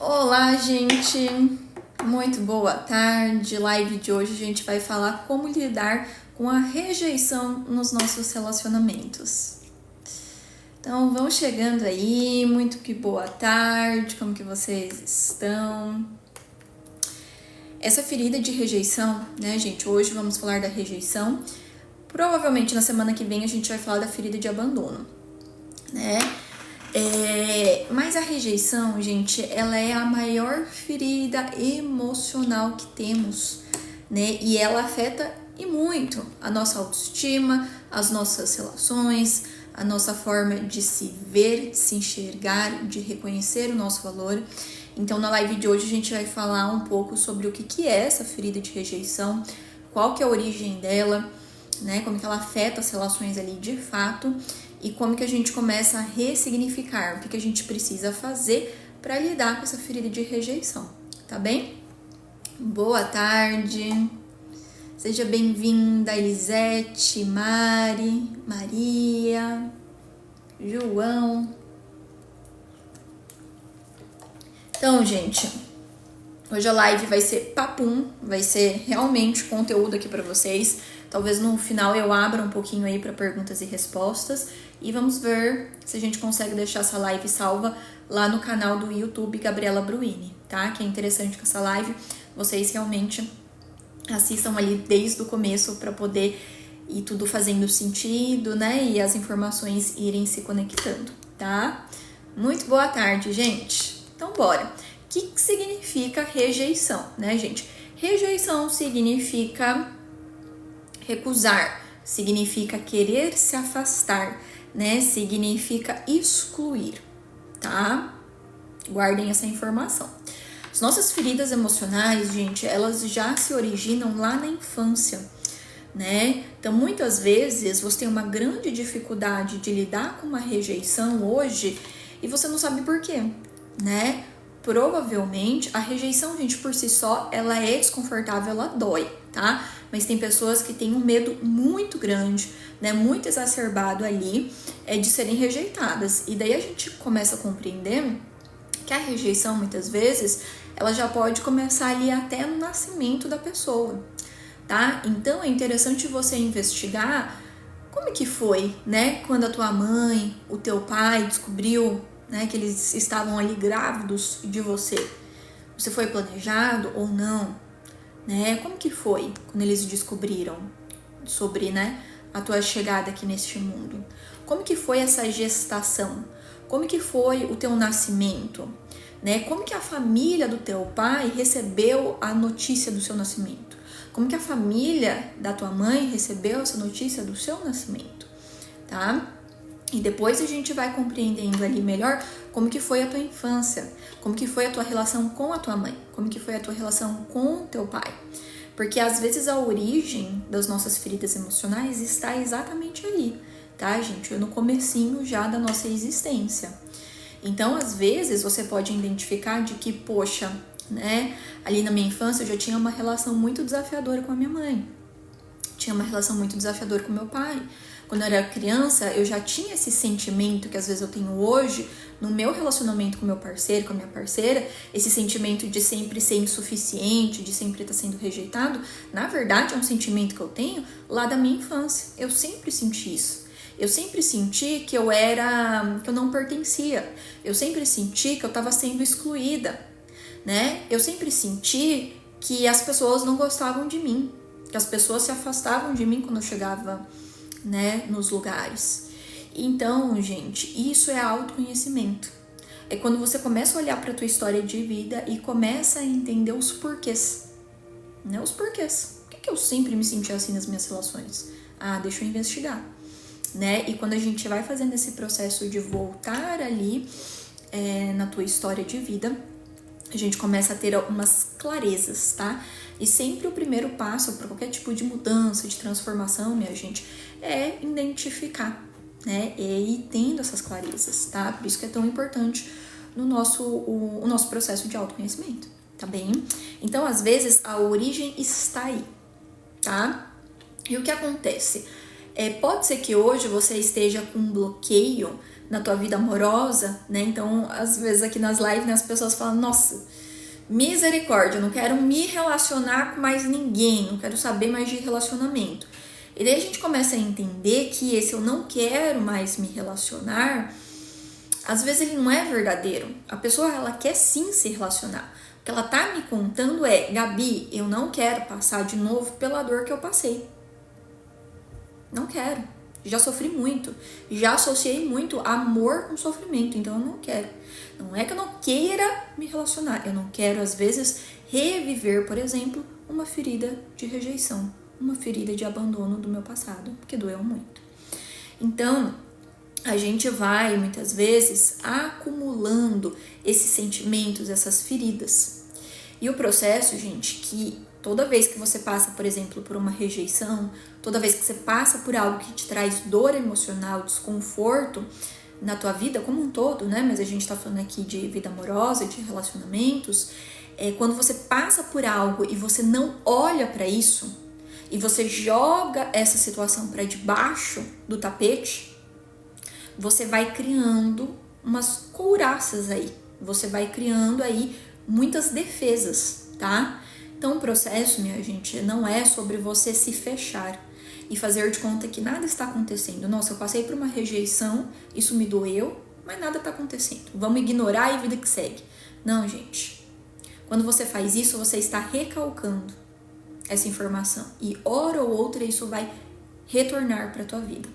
Olá, gente! Muito boa tarde. Live de hoje a gente vai falar como lidar com a rejeição nos nossos relacionamentos. Então, vão chegando aí, muito que boa tarde, como que vocês estão? Essa ferida de rejeição, né, gente? Hoje vamos falar da rejeição. Provavelmente na semana que vem a gente vai falar da ferida de abandono, né? Mas a rejeição, gente, ela é a maior ferida emocional que temos, né? E ela afeta e muito a nossa autoestima, as nossas relações, a nossa forma de se ver, de se enxergar, de reconhecer o nosso valor. Então, na live de hoje a gente vai falar um pouco sobre o que é essa ferida de rejeição, qual que é a origem dela, né? Como que ela afeta as relações ali de fato. E como que a gente começa a ressignificar, o que a gente precisa fazer para lidar com essa ferida de rejeição, tá bem? Boa tarde, seja bem-vinda Elisete, Mari, Maria, João. Então, gente, hoje a live vai ser papum, vai ser realmente conteúdo aqui para vocês. Talvez no final eu abra um pouquinho aí para perguntas e respostas. E vamos ver se a gente consegue deixar essa live salva lá no canal do YouTube Gabriela Bruini, tá? Que é interessante que essa live vocês realmente assistam ali desde o começo para poder ir tudo fazendo sentido, né? E as informações irem se conectando, tá? Muito boa tarde, gente! Então, bora! O que significa rejeição, né, gente? Rejeição significa recusar, significa querer se afastar, né? Significa excluir, tá? Guardem essa informação. As nossas feridas emocionais, gente, elas já se originam lá na infância, né? Então, muitas vezes, você tem uma grande dificuldade de lidar com uma rejeição hoje e você não sabe por quê, né? Provavelmente, a rejeição, gente, por si só, ela é desconfortável, ela dói, tá? Mas tem pessoas que têm um medo muito grande, né, muito exacerbado ali, de serem rejeitadas. E daí a gente começa a compreender que a rejeição, muitas vezes, ela já pode começar ali até no nascimento da pessoa, tá? Então, é interessante você investigar como que foi, né, quando a tua mãe, o teu pai descobriu, né, que eles estavam ali grávidos de você. Você foi planejado ou não? Né? Como que foi quando eles descobriram sobre, né, a tua chegada aqui neste mundo? Como que foi essa gestação? Como que foi o teu nascimento? Né? Como que a família do teu pai recebeu a notícia do seu nascimento? Como que a família da tua mãe recebeu essa notícia do seu nascimento? Tá? E depois a gente vai compreendendo ali melhor como que foi a tua infância, como que foi a tua relação com a tua mãe, como que foi a tua relação com o teu pai. Porque às vezes a origem das nossas feridas emocionais está exatamente aí, tá, gente? No comecinho já da nossa existência. Então, às vezes, você pode identificar de que, poxa, né, ali na minha infância eu já tinha uma relação muito desafiadora com a minha mãe. Tinha uma relação muito desafiadora com meu pai. Quando eu era criança, eu já tinha esse sentimento que às vezes eu tenho hoje no meu relacionamento com meu parceiro, com a minha parceira, esse sentimento de sempre ser insuficiente, de sempre estar sendo rejeitado. Na verdade, é um sentimento que eu tenho lá da minha infância. Eu sempre senti isso. Eu sempre senti que eu não pertencia. Eu sempre senti que eu estava sendo excluída, né? Eu sempre senti que as pessoas não gostavam de mim, que as pessoas se afastavam de mim quando eu chegava, né, nos lugares. Então, gente, isso é autoconhecimento. É quando você começa a olhar para a tua história de vida e começa a entender os porquês, né? Os porquês. Por que eu sempre me senti assim nas minhas relações? Ah, deixa eu investigar, né? E quando a gente vai fazendo esse processo de voltar ali na tua história de vida, a gente começa a ter algumas clarezas, tá? E sempre o primeiro passo para qualquer tipo de mudança, de transformação, minha gente, é identificar, né? E ir tendo essas clarezas, tá? Por isso que é tão importante no o nosso processo de autoconhecimento, tá bem? Então, às vezes, a origem está aí, tá? E o que acontece? Pode ser que hoje você esteja com um bloqueio na tua vida amorosa, né? Então, às vezes aqui nas lives, né, as pessoas falam, nossa, misericórdia, eu não quero me relacionar com mais ninguém, não quero saber mais de relacionamento. E daí a gente começa a entender que esse eu não quero mais me relacionar, às vezes ele não é verdadeiro. A pessoa, ela quer sim se relacionar. O que ela tá me contando é, Gabi, eu não quero passar de novo pela dor que eu passei. Não quero. Já sofri muito. Já associei muito amor com sofrimento, então eu não quero. Não é que eu não queira me relacionar. Eu não quero, às vezes, reviver, por exemplo, uma ferida de rejeição. Uma ferida de abandono do meu passado, porque doeu muito. Então, a gente vai, muitas vezes, acumulando esses sentimentos, essas feridas. E o processo, gente, que toda vez que você passa, por exemplo, por uma rejeição, toda vez que você passa por algo que te traz dor emocional, desconforto na tua vida como um todo, né? Mas a gente tá falando aqui de vida amorosa, de relacionamentos. Quando você passa por algo e você não olha para isso, e você joga essa situação para debaixo do tapete, você vai criando umas couraças aí. Você vai criando aí muitas defesas, tá? Então o processo, minha gente, não é sobre você se fechar e fazer de conta que nada está acontecendo. Nossa, eu passei por uma rejeição, isso me doeu, mas nada está acontecendo. Vamos ignorar e vida que segue. Não, gente. Quando você faz isso, você está recalcando essa informação. E hora ou outra isso vai retornar para tua vida,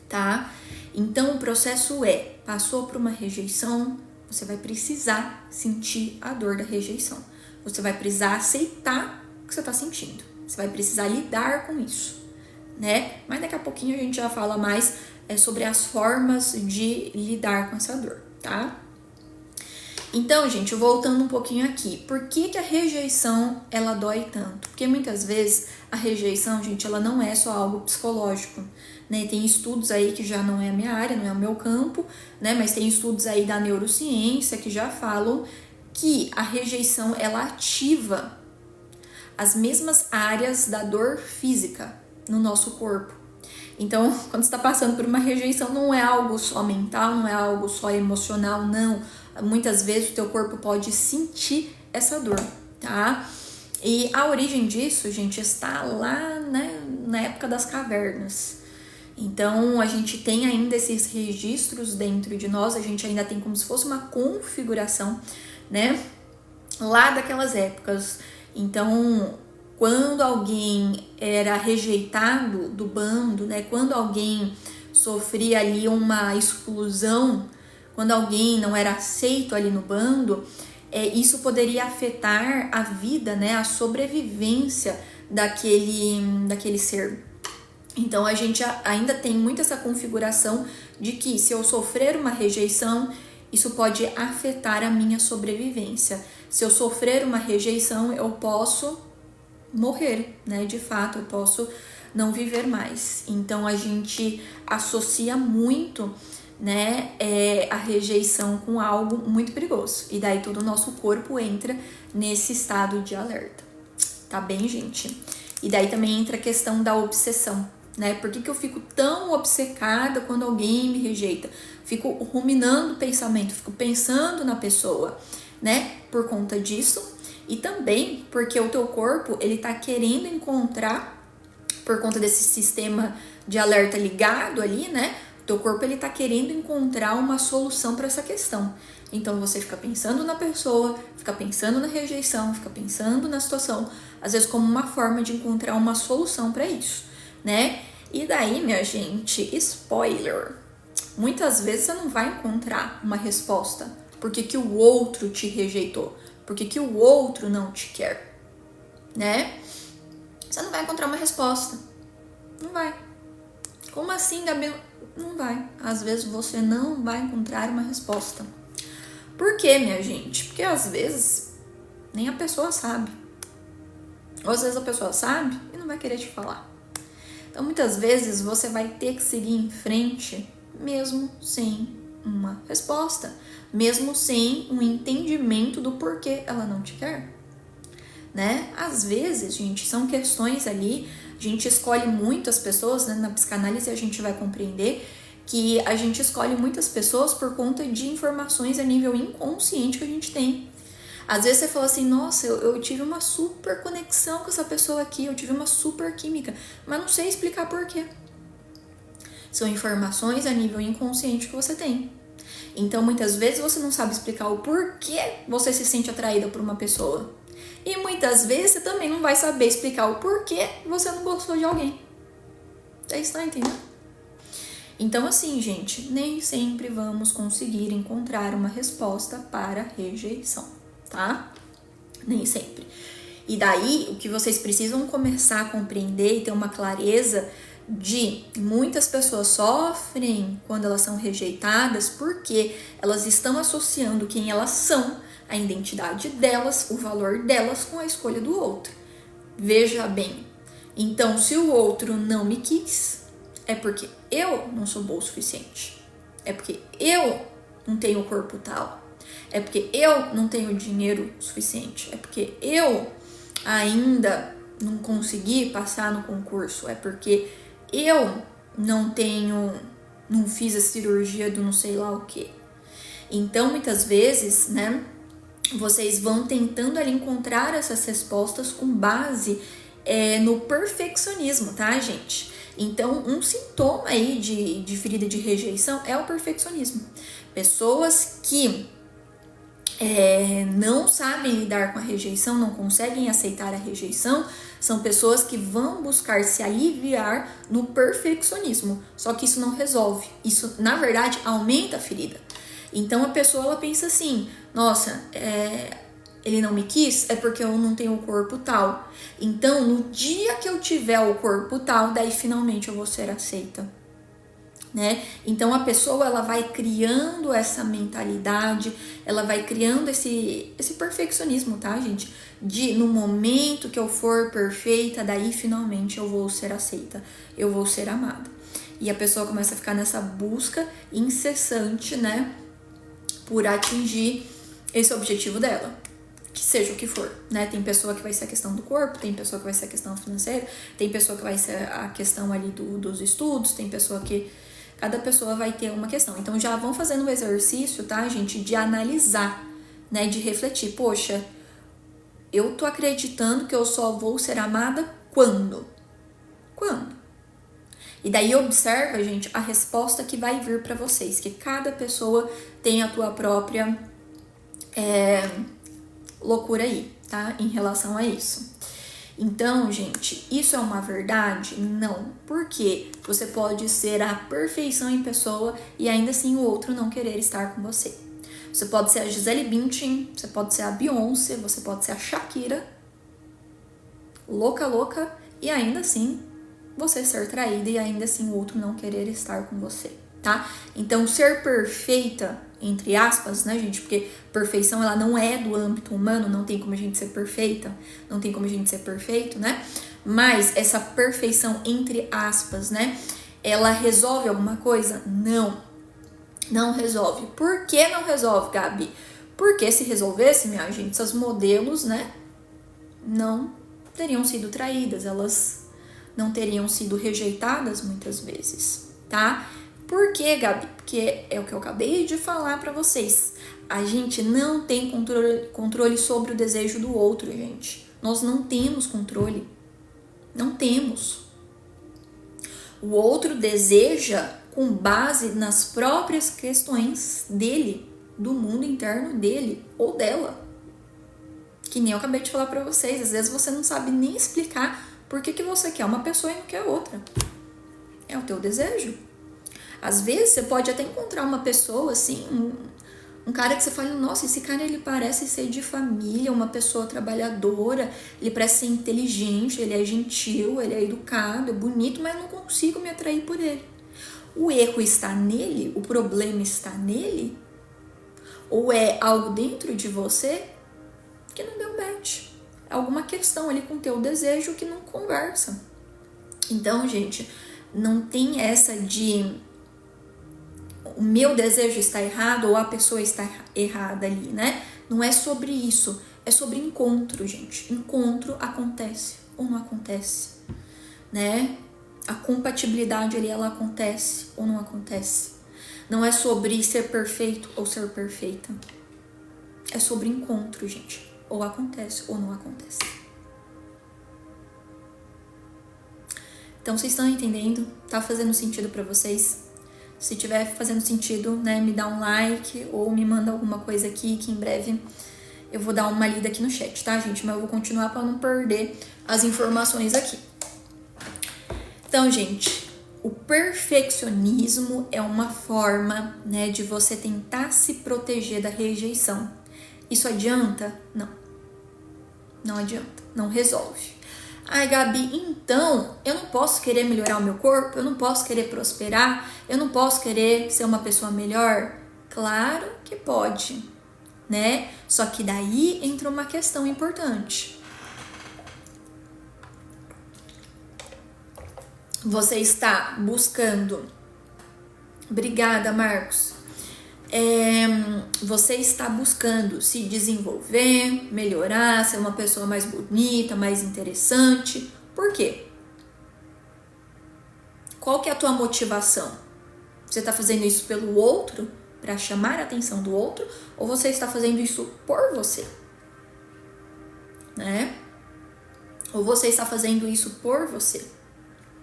tá? Então o processo passou por uma rejeição, você vai precisar sentir a dor da rejeição. Você vai precisar aceitar o que você está sentindo. Você vai precisar lidar com isso, né? Mas daqui a pouquinho a gente já fala mais sobre as formas de lidar com essa dor, tá? Então, gente, voltando um pouquinho aqui, por que a rejeição, ela dói tanto? Porque muitas vezes a rejeição, gente, ela não é só algo psicológico, né? Tem estudos aí que já não é a minha área, não é o meu campo, né? Mas tem estudos aí da neurociência que já falam que a rejeição, ela ativa as mesmas áreas da dor física no nosso corpo. Então, quando você está passando por uma rejeição, não é algo só mental, não é algo só emocional, não. Muitas vezes o teu corpo pode sentir essa dor, tá? E a origem disso, gente, está lá, né, na época das cavernas. Então, a gente tem ainda esses registros dentro de nós, a gente ainda tem como se fosse uma configuração, né, lá daquelas épocas. Então, quando alguém era rejeitado do bando, né, quando alguém sofria ali uma exclusão, quando alguém não era aceito ali no bando, isso poderia afetar a vida, né, a sobrevivência daquele ser. Então a gente ainda tem muito essa configuração de que se eu sofrer uma rejeição, isso pode afetar a minha sobrevivência. Se eu sofrer uma rejeição, eu posso morrer, né? De fato, eu posso não viver mais. Então a gente associa muito, né, a rejeição com algo muito perigoso. E daí todo o nosso corpo entra nesse estado de alerta. Tá bem, gente? E daí também entra a questão da obsessão, né? Por que eu fico tão obcecada quando alguém me rejeita? Fico ruminando o pensamento, fico pensando na pessoa, né? Por conta disso. E também porque o teu corpo, ele tá querendo encontrar, por conta desse sistema de alerta ligado ali, né? O teu corpo, ele tá querendo encontrar uma solução para essa questão. Então você fica pensando na pessoa, fica pensando na rejeição, fica pensando na situação, às vezes como uma forma de encontrar uma solução para isso, né? E daí, minha gente, spoiler, muitas vezes você não vai encontrar uma resposta. Por que o outro te rejeitou? Por que o outro não te quer? Né? Você não vai encontrar uma resposta. Não vai. Como assim, Gabi? Não vai. Às vezes você não vai encontrar uma resposta. Por quê, minha gente? Porque às vezes nem a pessoa sabe. Ou às vezes a pessoa sabe e não vai querer te falar. Então, muitas vezes você vai ter que seguir em frente mesmo sem uma resposta, mesmo sem um entendimento do porquê ela não te quer, né? Às vezes, gente, são questões ali, a gente escolhe muito as pessoas, né? Na psicanálise a gente vai compreender que a gente escolhe muitas pessoas por conta de informações a nível inconsciente que a gente tem. Às vezes você fala assim, nossa, eu tive uma super conexão com essa pessoa aqui, eu tive uma super química, mas não sei explicar por quê. São informações a nível inconsciente que você tem. Então, muitas vezes você não sabe explicar o porquê você se sente atraída por uma pessoa. E muitas vezes você também não vai saber explicar o porquê você não gostou de alguém. Você está entendendo? Então, assim, gente, nem sempre vamos conseguir encontrar uma resposta para rejeição, tá? Nem sempre. E daí, o que vocês precisam começar a compreender e ter uma clareza de muitas pessoas sofrem quando elas são rejeitadas porque elas estão associando quem elas são, a identidade delas, o valor delas com a escolha do outro. Veja bem, então se o outro não me quis, é porque eu não sou boa o suficiente, é porque eu não tenho o corpo tal, é porque eu não tenho dinheiro suficiente, é porque eu ainda não consegui passar no concurso, é porque eu não fiz a cirurgia do não sei lá o que. Então, muitas vezes, né, vocês vão tentando ali encontrar essas respostas com base no perfeccionismo, tá, gente? Então, um sintoma aí de ferida de rejeição é o perfeccionismo. Pessoas que não sabem lidar com a rejeição, não conseguem aceitar a rejeição, são pessoas que vão buscar se aliviar no perfeccionismo. Só que isso não resolve. Isso, na verdade, aumenta a ferida. Então, a pessoa ela pensa assim, nossa, ele não me quis, é porque eu não tenho o corpo tal. Então, no dia que eu tiver o corpo tal, daí finalmente eu vou ser aceita. Né? Então a pessoa ela vai criando essa mentalidade, ela vai criando esse perfeccionismo, tá, gente? De no momento que eu for perfeita, daí finalmente eu vou ser aceita, eu vou ser amada. E a pessoa começa a ficar nessa busca incessante, né, por atingir esse objetivo dela, que seja o que for, né? Tem pessoa que vai ser a questão do corpo, tem pessoa que vai ser a questão financeira, tem pessoa que vai ser a questão ali dos estudos, tem pessoa que cada pessoa vai ter uma questão. Então, já vão fazendo o exercício, tá, gente? De analisar, né? De refletir. Poxa, eu tô acreditando que eu só vou ser amada quando? Quando? E daí observa, gente, a resposta que vai vir pra vocês. Que cada pessoa tem a tua própria loucura aí, tá? Em relação a isso. Então, gente, isso é uma verdade? Não. Porque você pode ser a perfeição em pessoa e ainda assim o outro não querer estar com você. Você pode ser a Gisele Bündchen, você pode ser a Beyoncé, você pode ser a Shakira, louca, e ainda assim você ser traída e ainda assim o outro não querer estar com você, tá? Então, ser perfeita, entre aspas, né, gente? Porque perfeição, ela não é do âmbito humano, não tem como a gente ser perfeita, não tem como a gente ser perfeito, né? Mas essa perfeição, entre aspas, né? Ela resolve alguma coisa? Não. Não resolve. Por que não resolve, Gabi? Porque se resolvesse, minha gente, essas modelos, né? Não teriam sido traídas, elas não teriam sido rejeitadas muitas vezes, tá? Por quê, Gabi? Porque é o que eu acabei de falar pra vocês. A gente não tem controle sobre o desejo do outro, gente. Nós não temos controle. Não temos. O outro deseja com base nas próprias questões dele, do mundo interno dele ou dela. Que nem eu acabei de falar pra vocês. Às vezes você não sabe nem explicar por que você quer uma pessoa e não quer outra. É o teu desejo. Às vezes você pode até encontrar uma pessoa assim, um cara que você fala, nossa, esse cara ele parece ser de família, uma pessoa trabalhadora, ele parece ser inteligente, ele é gentil, ele é educado, é bonito, mas eu não consigo me atrair por ele. O erro está nele? O problema está nele? Ou é algo dentro de você que não deu match? É alguma questão ali com o teu desejo que não conversa. Então, gente, não tem essa de o meu desejo está errado ou a pessoa está errada ali, né? Não é sobre isso, é sobre encontro, gente. Encontro acontece ou não acontece, né? A compatibilidade ali, ela acontece ou não acontece. Não é sobre ser perfeito ou ser perfeita. É sobre encontro, gente. Ou acontece ou não acontece. Então, vocês estão entendendo? Tá fazendo sentido pra vocês? Se tiver fazendo sentido, né, me dá um like ou me manda alguma coisa aqui que em breve eu vou dar uma lida aqui no chat, tá, gente? Mas eu vou continuar pra não perder as informações aqui. Então, gente, o perfeccionismo é uma forma, né, de você tentar se proteger da rejeição. Isso adianta? Não. Não adianta. Não resolve. Ai, Gabi, então eu não posso querer melhorar o meu corpo? Eu não posso querer prosperar? Eu não posso querer ser uma pessoa melhor? Claro que pode, né? Só que daí entra uma questão importante. Você está buscando... Obrigada, Marcos. Você está buscando se desenvolver, melhorar, ser uma pessoa mais bonita, mais interessante. Por quê? Qual que é a tua motivação? Você está fazendo isso pelo outro, para chamar a atenção do outro, ou você está fazendo isso por você? Né? Ou você está fazendo isso por você,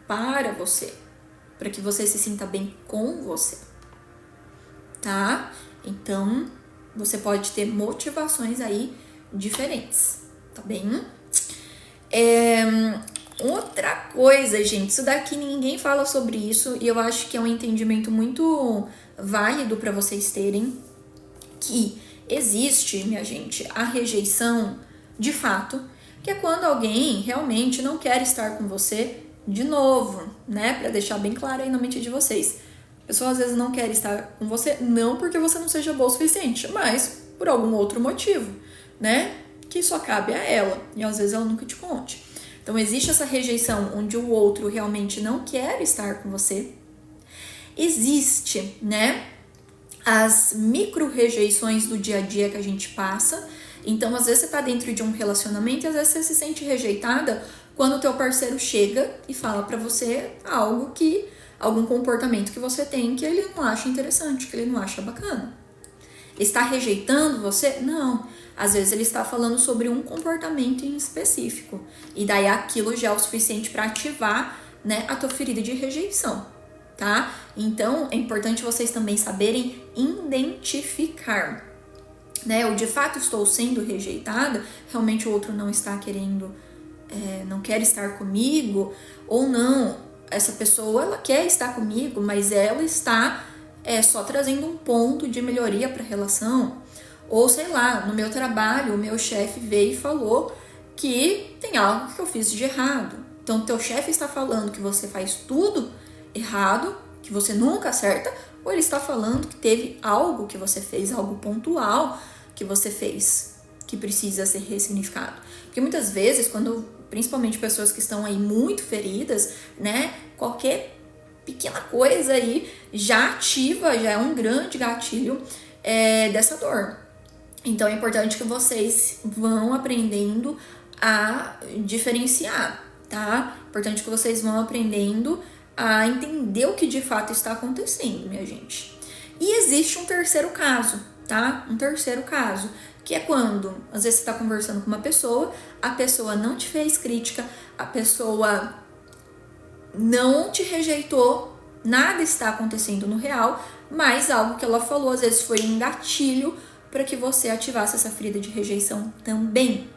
para você, para que você se sinta bem com você. Tá? Então, você pode ter motivações aí diferentes, tá bem? Outra coisa, gente, isso daqui ninguém fala sobre isso e eu acho que é um entendimento muito válido para vocês terem, que existe, minha gente, a rejeição de fato, que é quando alguém realmente não quer estar com você de novo, né? Para deixar bem claro aí na mente de vocês. A pessoa às vezes não quer estar com você, não porque você não seja boa o suficiente, mas por algum outro motivo, né? Que só cabe a ela, e às vezes ela nunca te conte. Então existe essa rejeição onde o outro realmente não quer estar com você. Existe, né? As micro-rejeições do dia a dia que a gente passa. Então, às vezes você tá dentro de um relacionamento e às vezes você se sente rejeitada quando o teu parceiro chega e fala pra você algum comportamento que você tem que ele não acha interessante, que ele não acha bacana. Está rejeitando você? Não. Às vezes ele está falando sobre um comportamento em específico. E daí aquilo já é o suficiente para ativar, né, a tua ferida de rejeição, tá? Então, é importante vocês também saberem identificar, né? Eu de fato estou sendo rejeitada, realmente o outro não está querendo, não quer estar comigo, ou não, essa pessoa ela quer estar comigo, mas ela está só trazendo um ponto de melhoria para a relação. Ou sei lá, no meu trabalho, o meu chefe veio e falou que tem algo que eu fiz de errado. Então, teu chefe está falando que você faz tudo errado, que você nunca acerta, ou ele está falando que teve algo que você fez, algo pontual que você fez, que precisa ser ressignificado. Porque muitas vezes, principalmente pessoas que estão aí muito feridas, né, qualquer pequena coisa aí já ativa, já é um grande gatilho dessa dor. Então é importante que vocês vão aprendendo a diferenciar, tá? Importante que vocês vão aprendendo a entender o que de fato está acontecendo, minha gente. E existe um terceiro caso, tá? Um terceiro caso, que é quando, às vezes você tá conversando com uma pessoa, a pessoa não te fez crítica, a pessoa não te rejeitou, nada está acontecendo no real, mas algo que ela falou, às vezes foi um gatilho para que você ativasse essa ferida de rejeição também,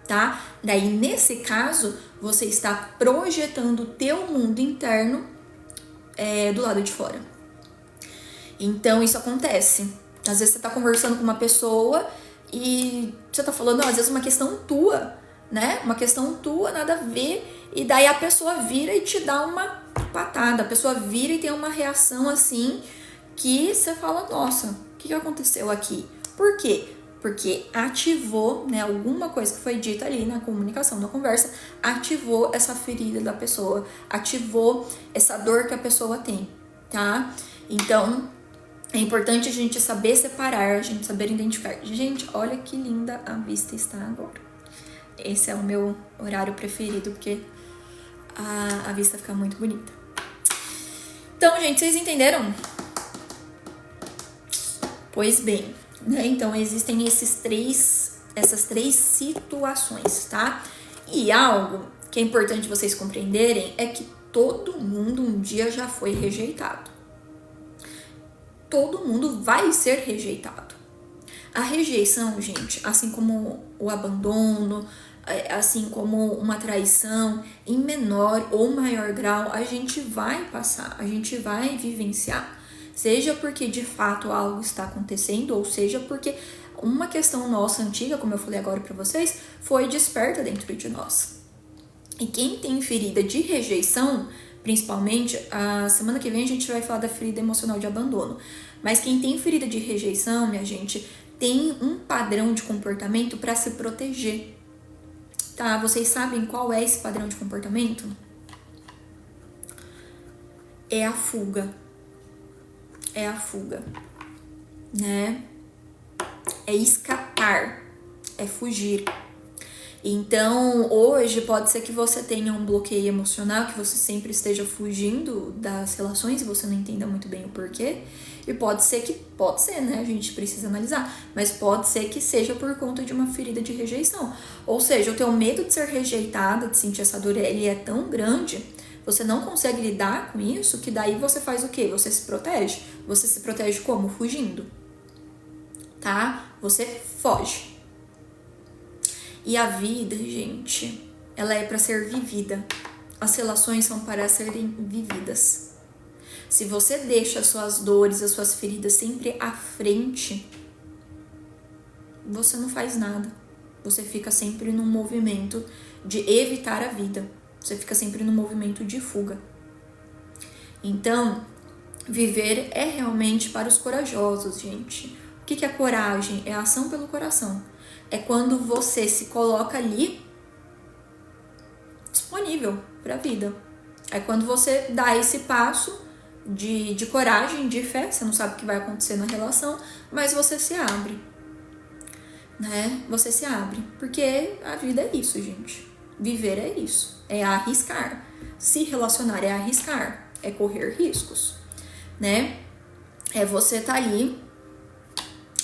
tá? Daí, nesse caso, você está projetando o teu mundo interno do lado de fora. Então, isso acontece. Às vezes você tá conversando com uma pessoa e você tá falando, às vezes, uma questão tua, né? Uma questão tua, nada a ver, e daí a pessoa vira e te dá uma patada, a pessoa vira e tem uma reação assim que você fala, nossa, o que aconteceu aqui? Por quê? Porque ativou, né, alguma coisa que foi dita ali na comunicação, na conversa, ativou essa ferida da pessoa, ativou essa dor que a pessoa tem, tá? Então, é importante a gente saber separar, a gente saber identificar. Gente, olha que linda a vista está agora. Esse é o meu horário preferido, porque a vista fica muito bonita. Então, gente, vocês entenderam? Pois bem, né? Então existem essas três situações, tá? E algo que é importante vocês compreenderem é que todo mundo um dia já foi rejeitado. Todo mundo vai ser rejeitado. A rejeição, gente, assim como o abandono, assim como uma traição, em menor ou maior grau, a gente vai passar, a gente vai vivenciar. Seja porque de fato algo está acontecendo, ou seja porque uma questão nossa antiga, como eu falei agora para vocês, foi desperta dentro de nós. E quem tem ferida de rejeição, principalmente, a semana que vem a gente vai falar da ferida emocional de abandono. Mas quem tem ferida de rejeição, minha gente, tem um padrão de comportamento para se proteger. Tá? Vocês sabem qual é esse padrão de comportamento? É a fuga. É a fuga, né? É escapar, é fugir. Então, hoje pode ser que você tenha um bloqueio emocional, que você sempre esteja fugindo das relações e você não entenda muito bem o porquê. E pode ser, né? A gente precisa analisar. Mas pode ser que seja por conta de uma ferida de rejeição. Ou seja, o teu medo de ser rejeitada, de sentir essa dor, ele é tão grande, você não consegue lidar com isso, que daí você faz o quê? Você se protege. Você se protege como? Fugindo. Tá? Você foge. E a vida, gente, ela é para ser vivida. As relações são para serem vividas. Se você deixa as suas dores, as suas feridas sempre à frente, você não faz nada. Você fica sempre num movimento de evitar a vida. Você fica sempre num movimento de fuga. Então, viver é realmente para os corajosos, gente. O que é coragem? É a ação pelo coração. É quando você se coloca ali disponível para a vida. É quando você dá esse passo de coragem, de fé. Você não sabe o que vai acontecer na relação, mas você se abre, né? Você se abre, porque a vida é isso, gente. Viver é isso, é arriscar. Se relacionar é arriscar, é correr riscos, né? É você tá ali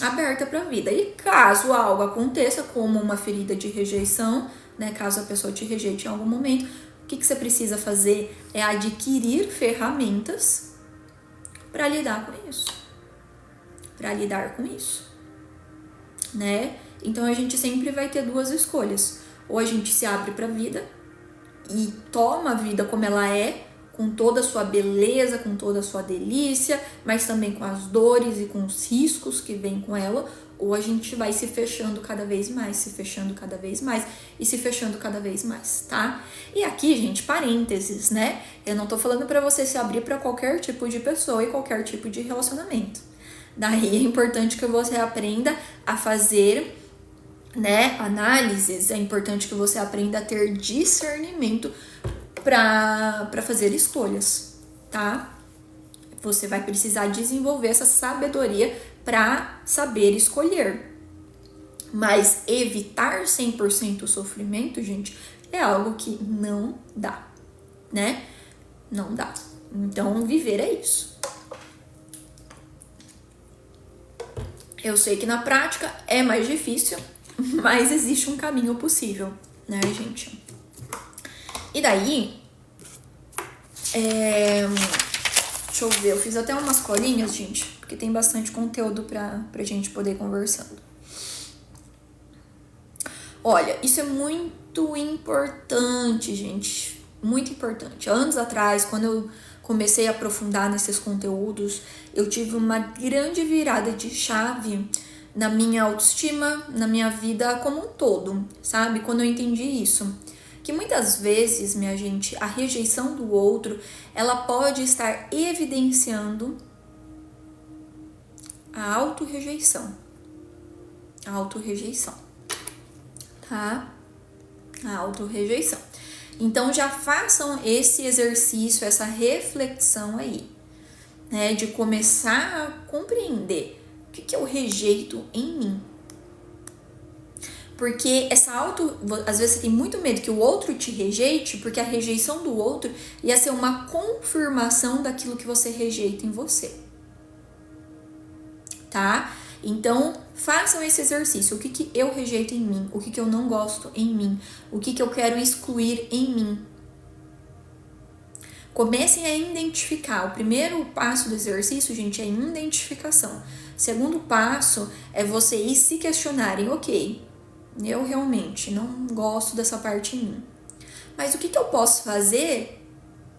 aberta para a vida. E caso algo aconteça, como uma ferida de rejeição, né? Caso a pessoa te rejeite em algum momento, o que você precisa fazer é adquirir ferramentas para lidar com isso. Para lidar com isso, né? Então a gente sempre vai ter duas escolhas. Ou a gente se abre para a vida e toma a vida como ela é, com toda a sua beleza, com toda a sua delícia, mas também com as dores e com os riscos que vêm com ela, ou a gente vai se fechando cada vez mais, se fechando cada vez mais e se fechando cada vez mais, tá? E aqui, gente, parênteses, né? Eu não tô falando para você se abrir para qualquer tipo de pessoa e qualquer tipo de relacionamento. Daí é importante que você aprenda a fazer, né, análises, é importante que você aprenda a ter discernimento para fazer escolhas, tá? Você vai precisar desenvolver essa sabedoria para saber escolher. Mas evitar 100% o sofrimento, gente, é algo que não dá, né? Não dá. Então, viver é isso. Eu sei que na prática é mais difícil, mas existe um caminho possível, né, gente? E daí, deixa eu ver, eu fiz até umas colinhas, gente, porque tem bastante conteúdo pra gente poder ir conversando. Olha, isso é muito importante, gente, muito importante. Anos atrás, quando eu comecei a aprofundar nesses conteúdos, eu tive uma grande virada de chave na minha autoestima, na minha vida como um todo, sabe? Quando eu entendi isso. Que muitas vezes, minha gente, a rejeição do outro, ela pode estar evidenciando a autorrejeição. A autorrejeição, tá? A autorrejeição. Então, já façam esse exercício, essa reflexão aí, né? De começar a compreender o que eu rejeito em mim. Porque às vezes você tem muito medo que o outro te rejeite, porque a rejeição do outro ia ser uma confirmação daquilo que você rejeita em você. Tá? Então, façam esse exercício. O que eu rejeito em mim? O que eu não gosto em mim? O que eu quero excluir em mim? Comecem a identificar. O primeiro passo do exercício, gente, é identificação. O segundo passo é vocês se questionarem. Ok, eu realmente não gosto dessa parte em mim. Mas o que eu posso fazer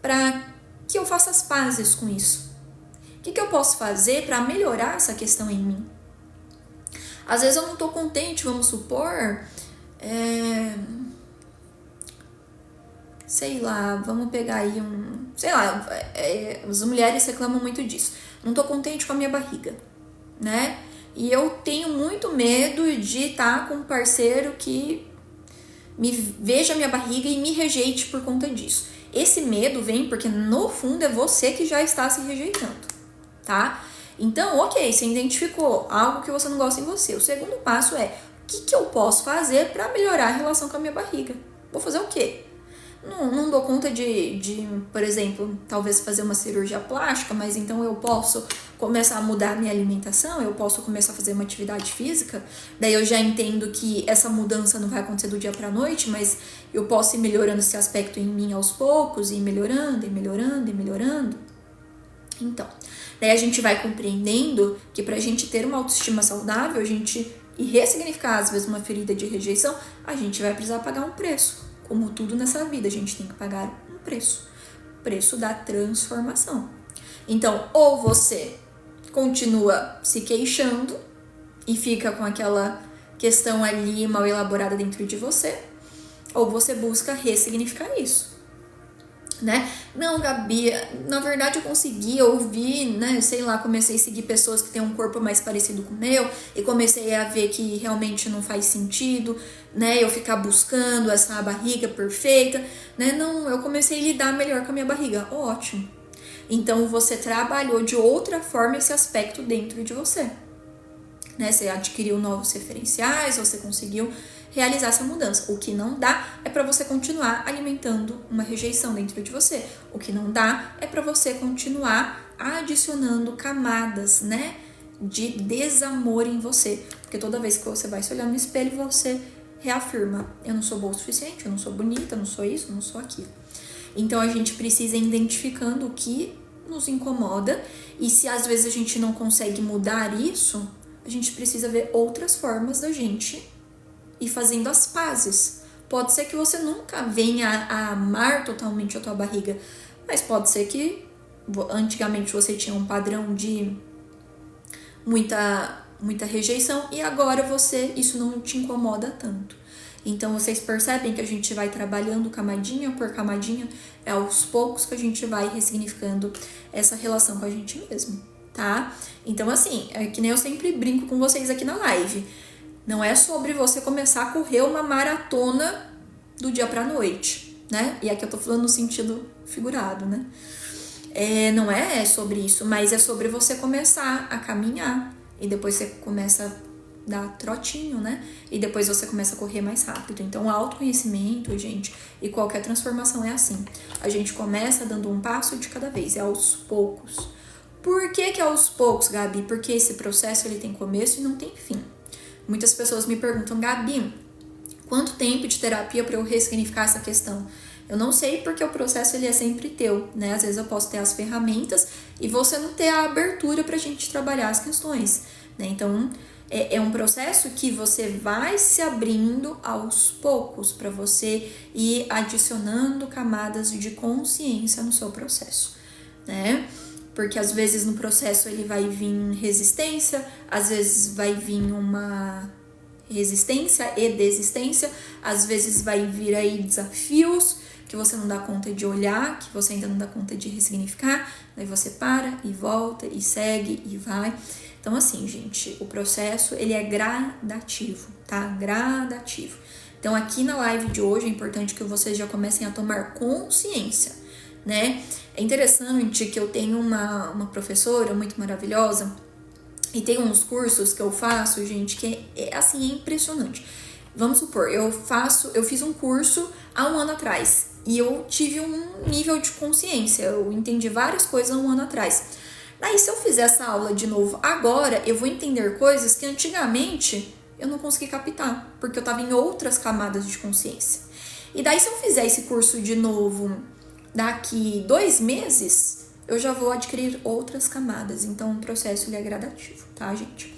para que eu faça as pazes com isso? O que eu posso fazer para melhorar essa questão em mim? Às vezes eu não tô contente, vamos supor, sei lá, vamos pegar aí as mulheres reclamam muito disso. Não tô contente com a minha barriga, né? E eu tenho muito medo de estar com um parceiro que me veja a minha barriga e me rejeite por conta disso. Esse medo vem porque no fundo é você que já está se rejeitando, tá? Então, ok, você identificou algo que você não gosta em você. O segundo passo é, o que eu posso fazer para melhorar a relação com a minha barriga? Vou fazer o quê? Não dou conta de, por exemplo, talvez fazer uma cirurgia plástica, mas então eu posso começar a mudar a minha alimentação, eu posso começar a fazer uma atividade física, daí eu já entendo que essa mudança não vai acontecer do dia pra noite, mas eu posso ir melhorando esse aspecto em mim aos poucos, e melhorando, e melhorando, e melhorando. Então, daí a gente vai compreendendo que pra gente ter uma autoestima saudável, e ressignificar às vezes uma ferida de rejeição, a gente vai precisar pagar um preço. Como tudo nessa vida, a gente tem que pagar um preço. O preço da transformação. Então, ou você continua se queixando e fica com aquela questão ali mal elaborada dentro de você, ou você busca ressignificar isso. Né? Não, Gabi, na verdade eu consegui ouvir, né, sei lá, comecei a seguir pessoas que têm um corpo mais parecido com o meu e comecei a ver que realmente não faz sentido, né, eu ficar buscando essa barriga perfeita, né, não, eu comecei a lidar melhor com a minha barriga, ótimo. Então você trabalhou de outra forma esse aspecto dentro de você, né, você adquiriu novos referenciais, você conseguiu realizar essa mudança. O que não dá é para você continuar alimentando uma rejeição dentro de você. O que não dá é para você continuar adicionando camadas, né, de desamor em você. Porque toda vez que você vai se olhar no espelho, você reafirma: eu não sou boa o suficiente, eu não sou bonita, eu não sou isso, eu não sou aquilo. Então a gente precisa ir identificando o que nos incomoda, e se às vezes a gente não consegue mudar isso, a gente precisa ver outras formas da gente e fazendo as pazes. Pode ser que você nunca venha a amar totalmente a tua barriga, mas pode ser que antigamente você tinha um padrão de muita rejeição e agora isso não te incomoda tanto. Então vocês percebem que a gente vai trabalhando camadinha por camadinha, é aos poucos que a gente vai ressignificando essa relação com a gente mesmo, tá? Então assim, é que nem eu sempre brinco com vocês aqui na live. Não é sobre você começar a correr uma maratona do dia pra noite, né? E aqui eu tô falando no sentido figurado, né? Não é sobre isso, mas é sobre você começar a caminhar. E depois você começa a dar trotinho, né? E depois você começa a correr mais rápido. Então, o autoconhecimento, gente, e qualquer transformação é assim. A gente começa dando um passo de cada vez, é aos poucos. Por que é aos poucos, Gabi? Porque esse processo ele tem começo e não tem fim. Muitas pessoas me perguntam: Gabi, quanto tempo de terapia para eu ressignificar essa questão? Eu não sei, porque o processo ele é sempre teu, né? Às vezes eu posso ter as ferramentas e você não ter a abertura pra gente trabalhar as questões, né? Então, é um processo que você vai se abrindo aos poucos para você ir adicionando camadas de consciência no seu processo, né? Porque às vezes no processo ele vai vir resistência, às vezes vai vir uma resistência e desistência, às vezes vai vir aí desafios que você não dá conta de olhar, que você ainda não dá conta de ressignificar, daí você para e volta e segue e vai. Então assim, gente, o processo ele é gradativo, tá? Gradativo. Então aqui na live de hoje é importante que vocês já comecem a tomar consciência, né? É interessante que eu tenho uma professora muito maravilhosa e tem uns cursos que eu faço, gente, que é assim, é impressionante. Vamos supor, eu fiz um curso há um ano atrás e eu tive um nível de consciência, eu entendi várias coisas há um ano atrás. Daí, se eu fizer essa aula de novo agora, eu vou entender coisas que antigamente eu não consegui captar, porque eu estava em outras camadas de consciência. E daí, se eu fizer esse curso de novo daqui 2 meses, eu já vou adquirir outras camadas. Então, o processo ele é gradativo, tá, gente?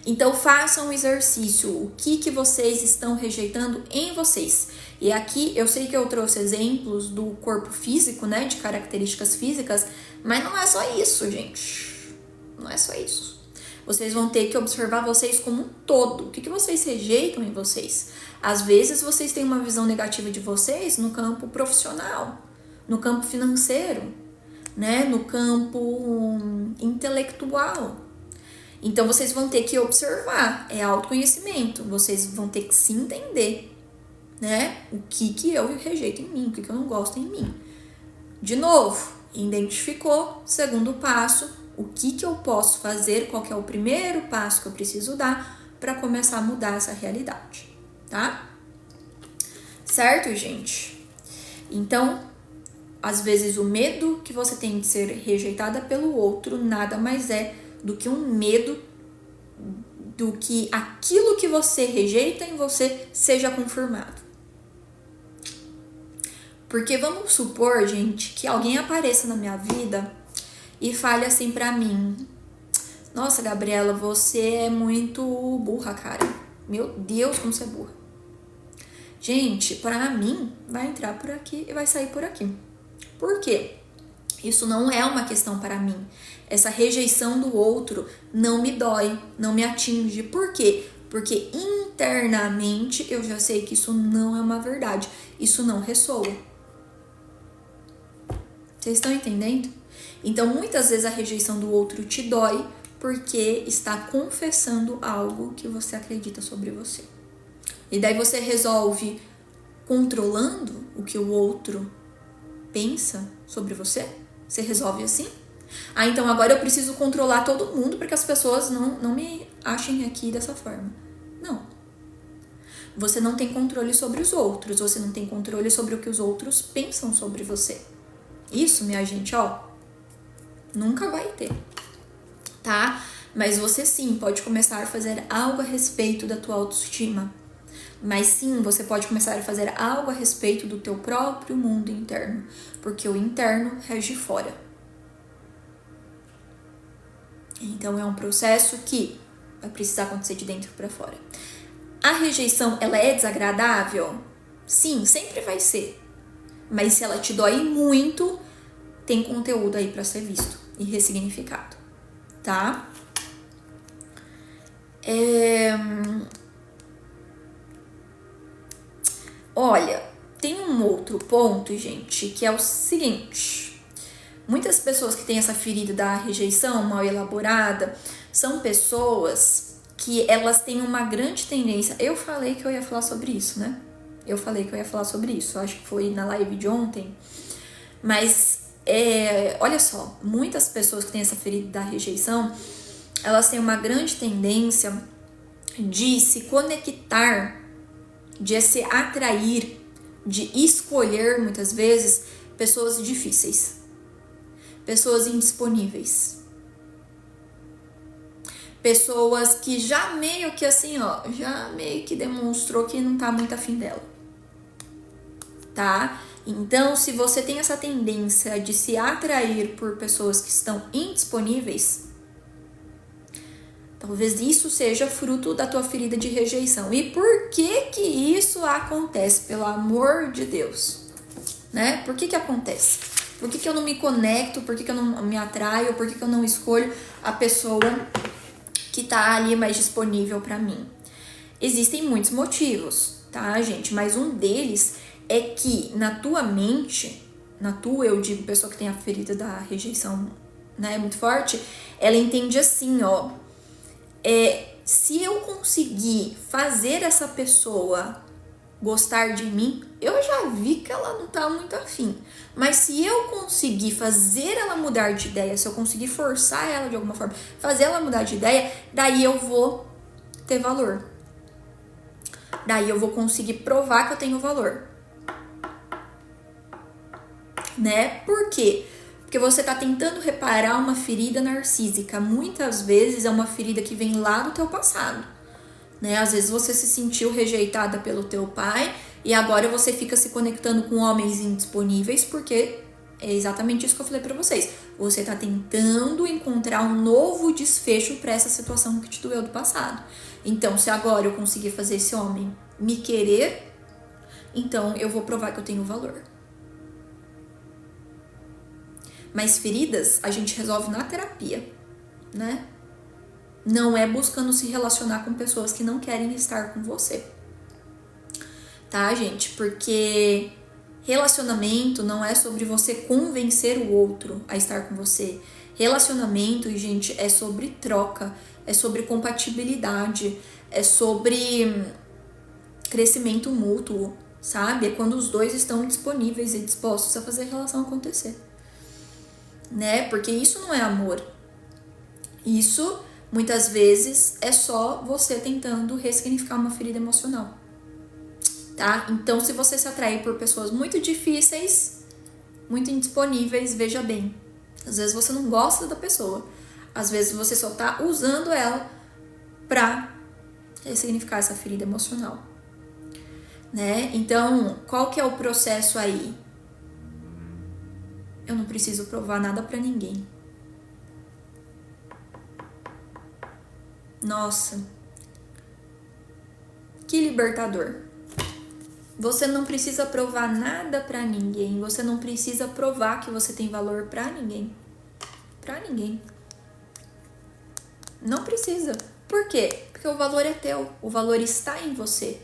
Então, façam um exercício. O que vocês estão rejeitando em vocês? E aqui, eu sei que eu trouxe exemplos do corpo físico, né? De características físicas. Mas não é só isso, gente. Não é só isso. Vocês vão ter que observar vocês como um todo. O que vocês rejeitam em vocês? Às vezes, vocês têm uma visão negativa de vocês no campo profissional, no campo financeiro, né? No campo intelectual. Então, vocês vão ter que observar, é autoconhecimento, vocês vão ter que se entender, né? O que eu rejeito em mim, o que eu não gosto em mim. De novo, identificou, segundo passo, o que eu posso fazer, qual que é o primeiro passo que eu preciso dar para começar a mudar essa realidade, tá? Certo, gente? Então, às vezes o medo que você tem de ser rejeitada pelo outro nada mais é do que um medo do que aquilo que você rejeita em você seja confirmado. Porque vamos supor, gente, que alguém apareça na minha vida e fale assim pra mim: nossa, Gabriela, você é muito burra, cara. Meu Deus, como você é burra. Gente, pra mim, vai entrar por aqui e vai sair por aqui. Por quê? Isso não é uma questão para mim. Essa rejeição do outro não me dói, não me atinge. Por quê? Porque internamente eu já sei que isso não é uma verdade. Isso não ressoa. Vocês estão entendendo? Então, muitas vezes a rejeição do outro te dói porque está confessando algo que você acredita sobre você. E daí você resolve controlando o que o outro pensa sobre você? Você resolve assim? Ah, então agora eu preciso controlar todo mundo para que as pessoas não me achem aqui dessa forma. Não. Você não tem controle sobre os outros, você não tem controle sobre o que os outros pensam sobre você. Isso, minha gente, ó, nunca vai ter, tá? Mas você sim pode começar a fazer algo a respeito da tua autoestima. Mas sim, você pode começar a fazer algo a respeito do teu próprio mundo interno, porque o interno rege fora. Então é um processo que vai precisar acontecer de dentro para fora. A rejeição, ela é desagradável? Sim, sempre vai ser. Mas se ela te dói muito, tem conteúdo aí para ser visto e ressignificado, tá? Olha, tem um outro ponto, gente, que é o seguinte. Muitas pessoas que têm essa ferida da rejeição mal elaborada são pessoas que elas têm uma grande tendência... Eu falei que eu ia falar sobre isso, né? Acho que foi na live de ontem. Mas, olha só, muitas pessoas que têm essa ferida da rejeição, elas têm uma grande tendência de se conectar, de se atrair, de escolher, muitas vezes, pessoas difíceis. Pessoas indisponíveis. Pessoas que já meio que assim, ó, já meio que demonstrou que não tá muito afim dela. Tá? Então, se você tem essa tendência de se atrair por pessoas que estão indisponíveis, talvez isso seja fruto da tua ferida de rejeição. E por que isso acontece? Pelo amor de Deus, né? Por que acontece? Por que eu não me conecto? Por que eu não me atraio? Por que eu não escolho a pessoa que tá ali mais disponível pra mim? Existem muitos motivos, tá, gente? Mas um deles é que na tua mente, eu digo pessoa que tem a ferida da rejeição, né, muito forte, ela entende assim, ó, se eu conseguir fazer essa pessoa gostar de mim, eu já vi que ela não tá muito afim. Mas se eu conseguir fazer ela mudar de ideia, se eu conseguir forçar ela de alguma forma, fazer ela mudar de ideia, daí eu vou ter valor. Daí eu vou conseguir provar que eu tenho valor. Né? Por quê? Porque você tá tentando reparar uma ferida narcísica. Muitas vezes é uma ferida que vem lá do teu passado. Né? Às vezes você se sentiu rejeitada pelo teu pai e agora você fica se conectando com homens indisponíveis porque é exatamente isso que eu falei pra vocês. Você tá tentando encontrar um novo desfecho pra essa situação que te doeu do passado. Então, se agora eu conseguir fazer esse homem me querer, então eu vou provar que eu tenho valor. Mas feridas a gente resolve na terapia, né? Não é buscando se relacionar com pessoas que não querem estar com você. Tá, gente? Porque relacionamento não é sobre você convencer o outro a estar com você. Relacionamento, gente, é sobre troca, é sobre compatibilidade, é sobre crescimento mútuo, sabe? É quando os dois estão disponíveis e dispostos a fazer a relação acontecer. Né? Porque isso não é amor. Isso, muitas vezes, é só você tentando ressignificar uma ferida emocional. Tá? Então, se você se atrair por pessoas muito difíceis, muito indisponíveis, veja bem. Às vezes você não gosta da pessoa. Às vezes você só tá usando ela pra ressignificar essa ferida emocional. Né? Então, qual que é o processo aí? Eu não preciso provar nada pra ninguém. Nossa, que libertador. Você não precisa provar nada pra ninguém. Você não precisa provar que você tem valor pra ninguém. Pra ninguém. Não precisa. Por quê? Porque o valor é teu. O valor está em você.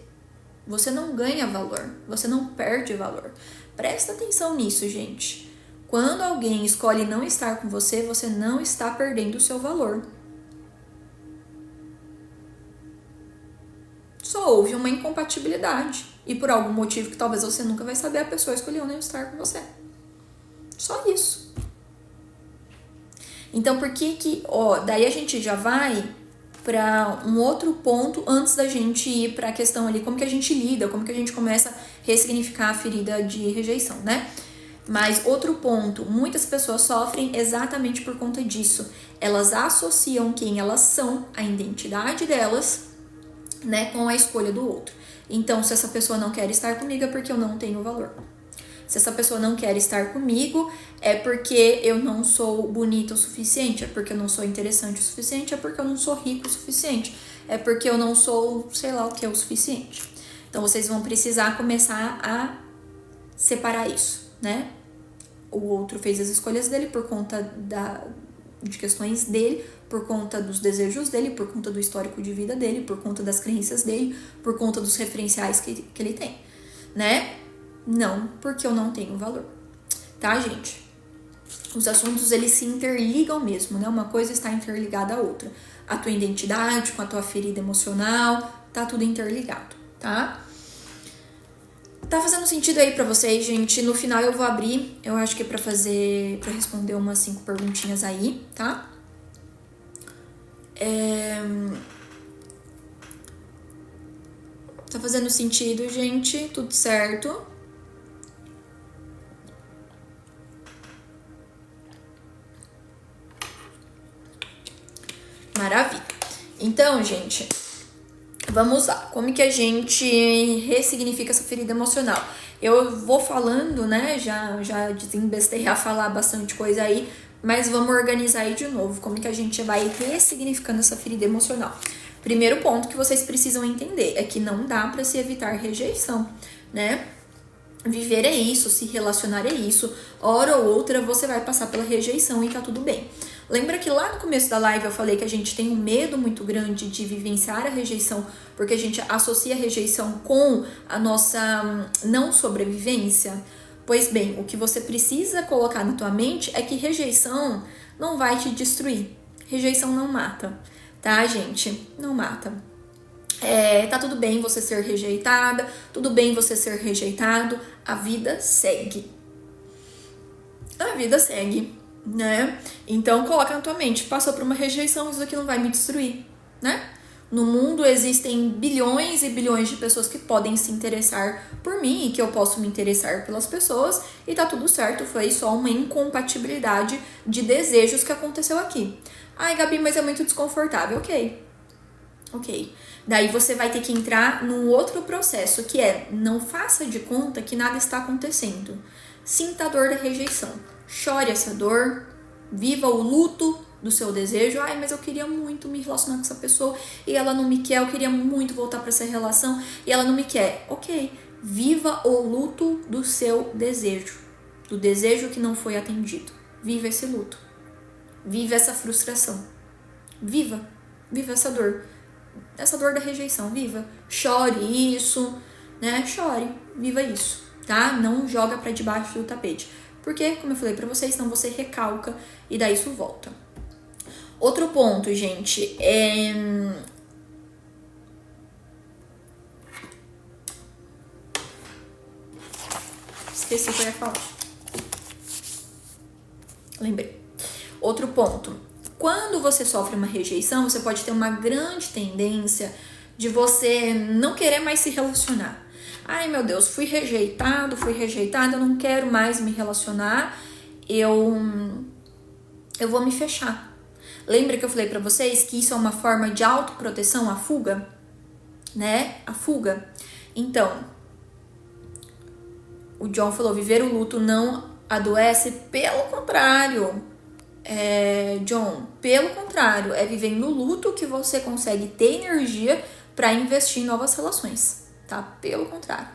Você não ganha valor. Você não perde valor. Presta atenção nisso, gente. Quando alguém escolhe não estar com você, você não está perdendo o seu valor. Só houve uma incompatibilidade. E por algum motivo que talvez você nunca vai saber, a pessoa escolheu não estar com você. Só isso. Então, por que daí a gente já vai para um outro ponto antes da gente ir para a questão ali, como que a gente lida, como que a gente começa a ressignificar a ferida de rejeição, né? Mas outro ponto, muitas pessoas sofrem exatamente por conta disso. Elas associam quem elas são, a identidade delas, né, com a escolha do outro. Então, se essa pessoa não quer estar comigo é porque eu não tenho valor. Se essa pessoa não quer estar comigo é porque eu não sou bonita o suficiente, é porque eu não sou interessante o suficiente, é porque eu não sou rico o suficiente, é porque eu não sou, sei lá o que é o suficiente. Então, vocês vão precisar começar a separar isso, né? O outro fez as escolhas dele por conta de questões dele, por conta dos desejos dele, por conta do histórico de vida dele, por conta das crenças dele, por conta dos referenciais que ele tem, né? Não, porque eu não tenho valor, tá, gente? Os assuntos, eles se interligam mesmo, né? Uma coisa está interligada à outra. A tua identidade com a tua ferida emocional, tá tudo interligado, tá? Tá fazendo sentido aí pra vocês, gente? No final eu vou abrir, eu acho que é pra responder umas 5 perguntinhas aí, tá? Tá fazendo sentido, gente? Tudo certo? Maravilha. Então, gente, vamos lá. Como que a gente ressignifica essa ferida emocional? Eu vou falando, né? Já desembestei a falar bastante coisa aí, mas vamos organizar aí de novo. Como que a gente vai ressignificando essa ferida emocional? Primeiro ponto que vocês precisam entender é que não dá pra se evitar rejeição, né? Viver é isso, se relacionar é isso. Hora ou outra você vai passar pela rejeição e tá tudo bem. Lembra que lá no começo da live eu falei que a gente tem um medo muito grande de vivenciar a rejeição, porque a gente associa a rejeição com a nossa não sobrevivência? Pois bem, o que você precisa colocar na tua mente é que rejeição não vai te destruir. Rejeição não mata, tá, gente? Não mata. Tá tudo bem você ser rejeitada, tudo bem você ser rejeitado, a vida segue. A vida segue, né? Então coloca na tua mente, passou por uma rejeição, isso aqui não vai me destruir, né? No mundo existem bilhões e bilhões de pessoas que podem se interessar por mim e que eu posso me interessar pelas pessoas e tá tudo certo, foi só uma incompatibilidade de desejos que aconteceu aqui. Ai, Gabi, mas é muito desconfortável. Ok. Daí você vai ter que entrar num outro processo, que é não faça de conta que nada está acontecendo. Sinta a dor da rejeição. Chore essa dor, viva o luto do seu desejo. Ai, mas eu queria muito me relacionar com essa pessoa e ela não me quer. Eu queria muito voltar para essa relação e ela não me quer. Ok, viva o luto do seu desejo, do desejo que não foi atendido. Viva esse luto. Viva essa frustração. Viva essa dor. Essa dor da rejeição, viva. Chore isso, né? Chore, viva isso, tá? Não joga pra debaixo do tapete. Porque, como eu falei pra vocês, senão você recalca e daí isso volta. Outro ponto, gente, esqueci o que eu ia falar. Lembrei. Outro ponto. Quando você sofre uma rejeição, você pode ter uma grande tendência de você não querer mais se relacionar. Ai, meu Deus, fui rejeitado, eu não quero mais me relacionar, eu vou me fechar. Lembra que eu falei pra vocês que isso é uma forma de autoproteção, a fuga? Né? A fuga. Então, o John falou, viver o luto não adoece, pelo contrário. John, pelo contrário, é vivendo no luto que você consegue ter energia para investir em novas relações, tá? Pelo contrário.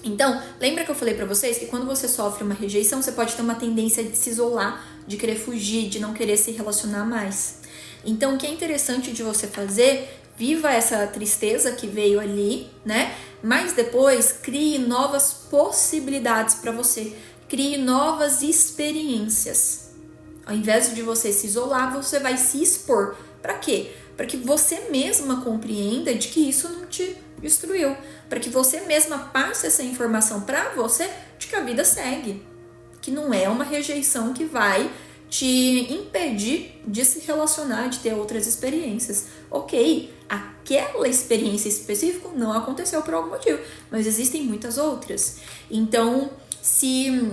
Então, lembra que eu falei pra vocês que quando você sofre uma rejeição, você pode ter uma tendência de se isolar, de querer fugir, de não querer se relacionar mais. Então, o que é interessante de você fazer, viva essa tristeza que veio ali, né? Mas depois, crie novas possibilidades para você, crie novas experiências. Ao invés de você se isolar, você vai se expor. Para quê? Para que você mesma compreenda de que isso não te destruiu. Para que você mesma passe essa informação para você de que a vida segue. Que não é uma rejeição que vai te impedir de se relacionar, de ter outras experiências. Ok, aquela experiência específica não aconteceu por algum motivo, mas existem muitas outras. Então, se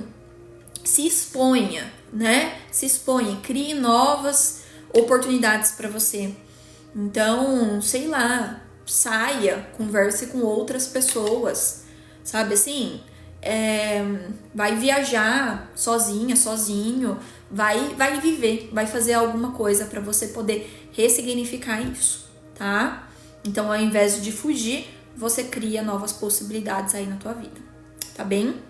exponha, né? Se exponha, crie novas oportunidades para você. Então, sei lá, saia, converse com outras pessoas, sabe assim? Vai viajar sozinha, sozinho, vai viver, vai fazer alguma coisa para você poder ressignificar isso, tá? Então, ao invés de fugir, você cria novas possibilidades aí na tua vida, tá bem?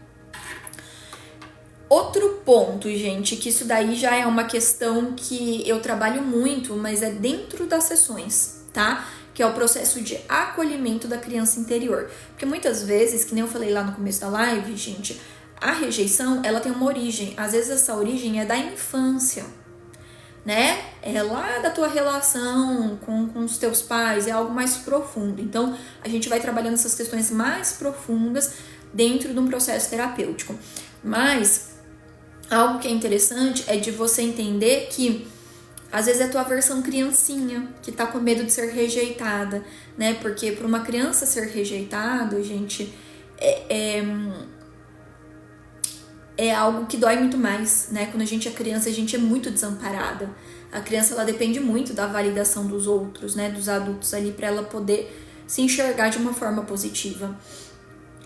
Outro ponto, gente, que isso daí já é uma questão que eu trabalho muito, mas é dentro das sessões, tá? Que é o processo de acolhimento da criança interior. Porque muitas vezes, que nem eu falei lá no começo da live, gente, a rejeição, ela tem uma origem. Às vezes essa origem é da infância, né? É lá da tua relação com os teus pais, é algo mais profundo. Então, a gente vai trabalhando essas questões mais profundas dentro de um processo terapêutico. Mas algo que é interessante é de você entender que às vezes é a tua versão criancinha que tá com medo de ser rejeitada, né? Porque para uma criança ser rejeitada, gente, é algo que dói muito mais, né? Quando a gente é criança, a gente é muito desamparada. A criança, ela depende muito da validação dos outros, né? Dos adultos ali, para ela poder se enxergar de uma forma positiva.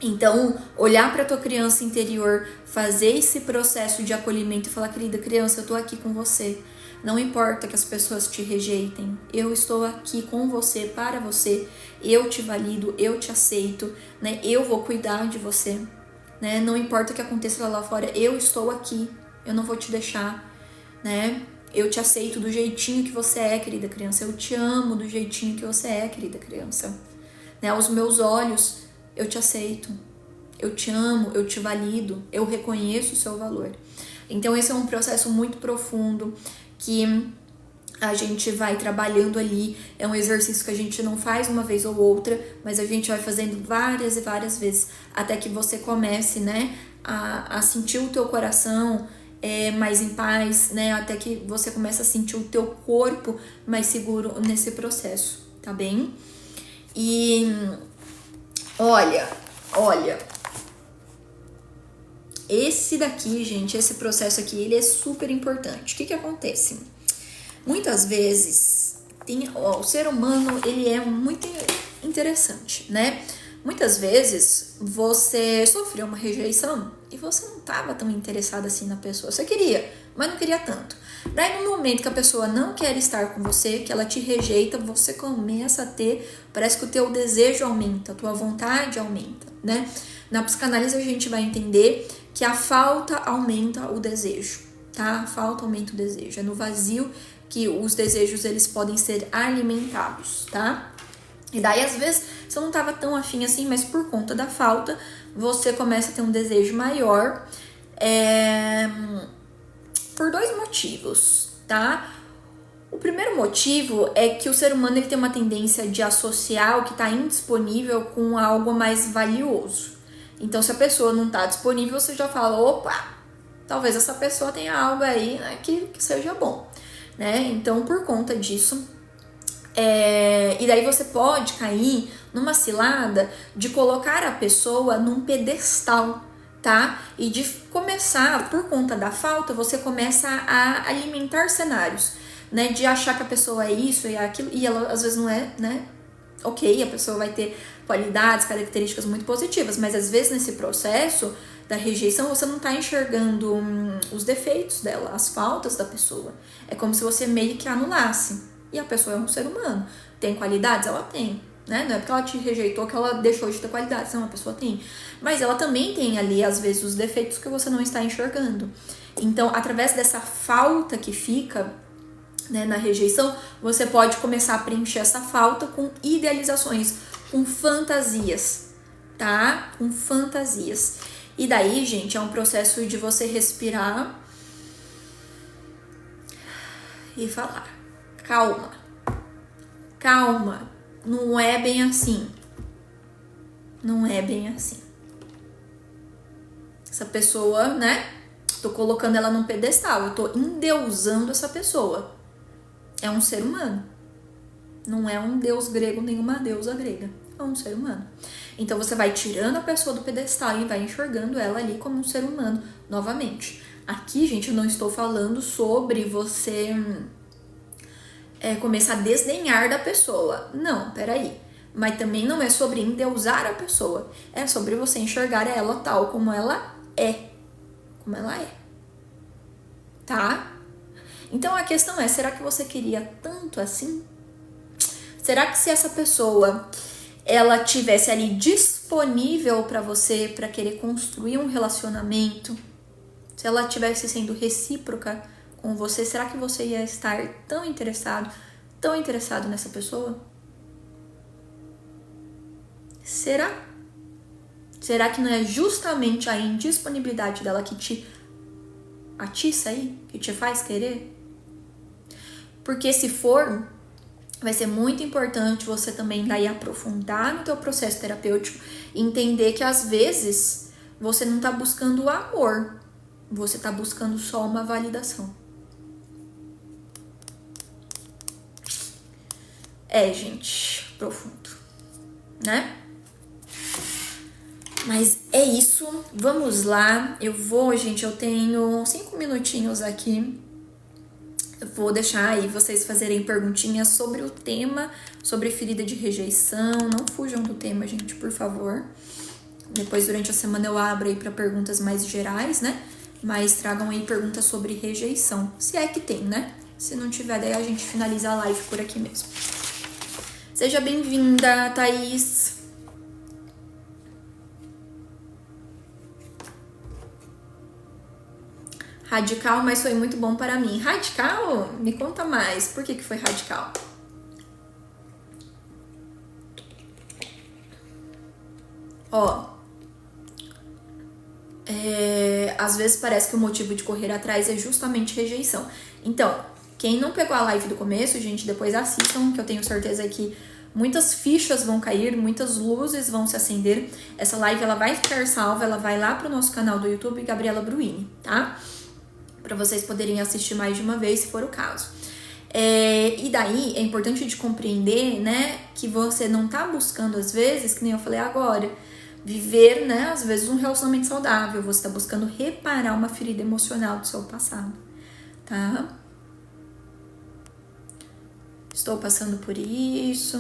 Então, olhar para tua criança interior, fazer esse processo de acolhimento e falar, querida criança, eu tô aqui com você. Não importa que as pessoas te rejeitem, eu estou aqui com você, para você. Eu te valido, eu te aceito, né? Eu vou cuidar de você, né? Não importa o que aconteça lá fora, eu estou aqui, eu não vou te deixar, né? Eu te aceito do jeitinho que você é, querida criança. Eu te amo do jeitinho que você é, querida criança. Né? Aos meus olhos, eu te aceito, eu te amo, eu te valido, eu reconheço o seu valor. Então esse é um processo muito profundo que a gente vai trabalhando ali, é um exercício que a gente não faz uma vez ou outra, mas a gente vai fazendo várias e várias vezes, até que você comece, né, a sentir o teu coração mais em paz, né, até que você comece a sentir o teu corpo mais seguro nesse processo, tá bem? E olha, esse daqui, gente, esse processo aqui, ele é super importante. O que acontece? Muitas vezes, o ser humano, ele é muito interessante, né? Muitas vezes, você sofreu uma rejeição e você não estava tão interessada assim na pessoa. Você queria, mas não queria tanto. Daí, no momento que a pessoa não quer estar com você, que ela te rejeita, você começa a ter, parece que o teu desejo aumenta, a tua vontade aumenta, né? Na psicanálise, a gente vai entender que a falta aumenta o desejo, tá? A falta aumenta o desejo. É no vazio que os desejos, eles podem ser alimentados, tá? E daí, às vezes, você não estava tão afim assim, mas por conta da falta, você começa a ter um desejo maior, por 2 motivos, tá? O primeiro motivo é que o ser humano, ele tem uma tendência de associar o que está indisponível com algo mais valioso. Então, se a pessoa não está disponível, você já fala, opa, talvez essa pessoa tenha algo aí, né, que seja bom, né? Então, por conta disso, e daí você pode cair numa cilada de colocar a pessoa num pedestal, tá? E de começar, por conta da falta, você começa a alimentar cenários, né? De achar que a pessoa é isso e aquilo, e ela às vezes não é, né? Ok, a pessoa vai ter qualidades, características muito positivas, mas às vezes nesse processo da rejeição você não tá enxergando os defeitos dela, as faltas da pessoa. É como se você meio que anulasse. E a pessoa é um ser humano. Tem qualidades? Ela tem, né? Não é porque ela te rejeitou que ela deixou de ter qualidades. Não, a pessoa tem. Mas ela também tem ali, às vezes, os defeitos que você não está enxergando. Então, através dessa falta que fica, né, na rejeição, você pode começar a preencher essa falta com idealizações, com fantasias, tá? Com fantasias. E daí, gente, é um processo de você respirar e falar. Calma, não é bem assim. Não é bem assim. Essa pessoa, né? Tô colocando ela num pedestal, eu tô endeusando essa pessoa. É um ser humano. Não é um deus grego, nem uma deusa grega. É um ser humano. Então você vai tirando a pessoa do pedestal e vai enxergando ela ali como um ser humano novamente. Aqui, gente, eu não estou falando sobre você começar a desdenhar da pessoa. Não, peraí. Mas também não é sobre endeusar a pessoa. É sobre você enxergar ela tal como ela é. Como ela é. Tá? Então a questão é, será que você queria tanto assim? Será que se essa pessoa, ela tivesse ali disponível para você, para querer construir um relacionamento, se ela tivesse sendo recíproca com você, será que você ia estar tão interessado nessa pessoa? Será? Será que não é justamente a indisponibilidade dela que te atiça aí, que te faz querer? Porque se for, vai ser muito importante você também daí aprofundar no teu processo terapêutico e entender que às vezes você não tá buscando o amor, você tá buscando só uma validação. Gente, profundo, né? Mas é isso, vamos lá. Eu tenho 5 minutinhos aqui. Eu vou deixar aí vocês fazerem perguntinhas sobre o tema, sobre ferida de rejeição. Não fujam do tema, gente, por favor. Depois, durante a semana, eu abro aí para perguntas mais gerais, né? Mas tragam aí perguntas sobre rejeição, se é que tem, né? Se não tiver, daí a gente finaliza a live por aqui mesmo. Seja bem-vinda, Thaís. Radical, mas foi muito bom para mim. Radical? Me conta mais. Por que foi radical? Às vezes parece que o motivo de correr atrás é justamente rejeição. Então, quem não pegou a live do começo, gente, depois assistam, que eu tenho certeza que muitas fichas vão cair, muitas luzes vão se acender. Essa live, ela vai ficar salva, ela vai lá pro nosso canal do YouTube, Gabriela Bruini, tá? Para vocês poderem assistir mais de uma vez, se for o caso. E daí é importante de compreender, né, que você não tá buscando, às vezes, que nem eu falei agora, viver, né, às vezes um relacionamento saudável. Você tá buscando reparar uma ferida emocional do seu passado, tá? Estou passando por isso.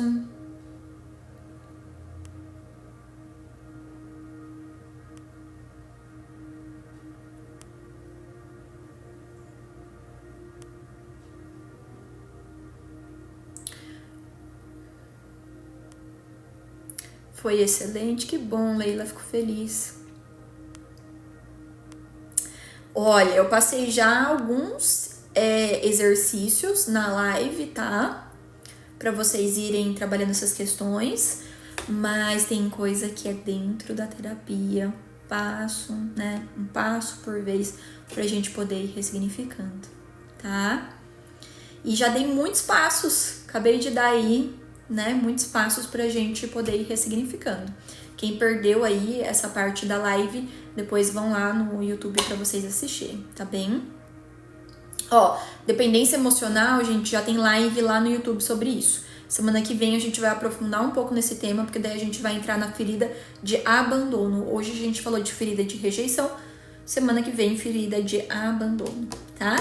Foi excelente, que bom, Leila, fico feliz. Olha, eu passei já alguns exercícios na live, tá? Pra vocês irem trabalhando essas questões, mas tem coisa que é dentro da terapia, passo, né? Um passo por vez, pra gente poder ir ressignificando, tá? E já dei muitos passos, acabei de dar aí, né? Muitos passos pra gente poder ir ressignificando. Quem perdeu aí essa parte da live, depois vão lá no YouTube pra vocês assistirem, tá bem? Ó, dependência emocional, gente, já tem live lá no YouTube sobre isso. Semana que vem a gente vai aprofundar um pouco nesse tema, porque daí a gente vai entrar na ferida de abandono. Hoje a gente falou de ferida de rejeição, semana que vem ferida de abandono, tá?